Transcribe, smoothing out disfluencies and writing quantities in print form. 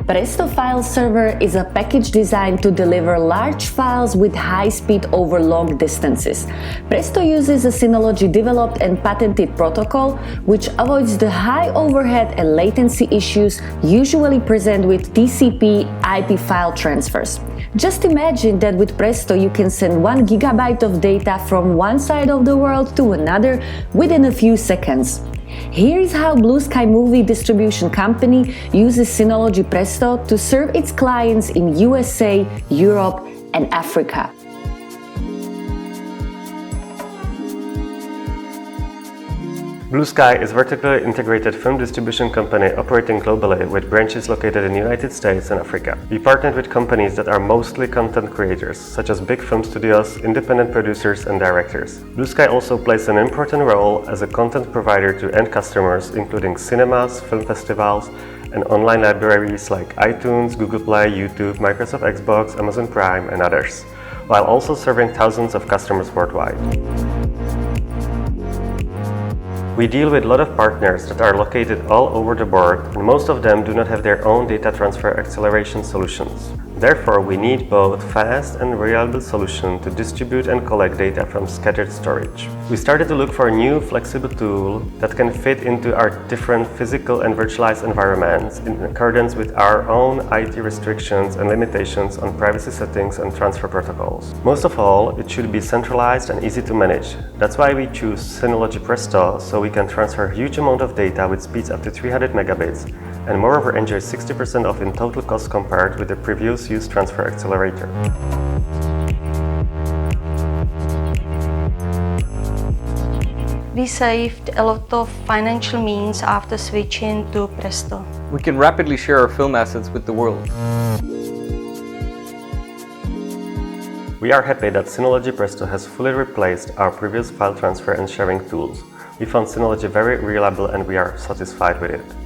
Presto File Server is a package designed to deliver large files with high speed over long distances. Presto uses a Synology developed and patented protocol, which avoids the high overhead and latency issues usually present with TCP/IP file transfers. Just imagine that with Presto you can send 1 gigabyte of data from one side of the world to another within a few seconds. Here is how Blue Sky movie distribution company uses Synology Presto to serve its clients in USA, Europe, and Africa. Blue Sky is a vertically integrated film distribution company operating globally with branches located in the United States and Africa. We partnered with companies that are mostly content creators, such as big film studios, independent producers, and directors. Blue Sky also plays an important role as a content provider to end customers, including cinemas, film festivals, and online libraries like iTunes, Google Play, YouTube, Microsoft Xbox, Amazon Prime, and others, while also serving thousands of customers worldwide. We deal with a lot of partners that are located all over the board, and most of them do not have their own data transfer acceleration solutions. Therefore, we need both fast and reliable solution to distribute and collect data from scattered storage. We started to look for a new flexible tool that can fit into our different physical and virtualized environments in accordance with our own IT restrictions and limitations on privacy settings and transfer protocols. Most of all, it should be centralized and easy to manage. That's why we choose Synology Presto, so we can transfer a huge amount of data with speeds up to 300 megabits, and moreover enjoy 60% off in total cost compared with the previous use transfer accelerator. We saved a lot of financial means after switching to Presto. We can rapidly share our film assets with the world. We are happy that Synology Presto has fully replaced our previous file transfer and sharing tools. We found Synology very reliable and we are satisfied with it.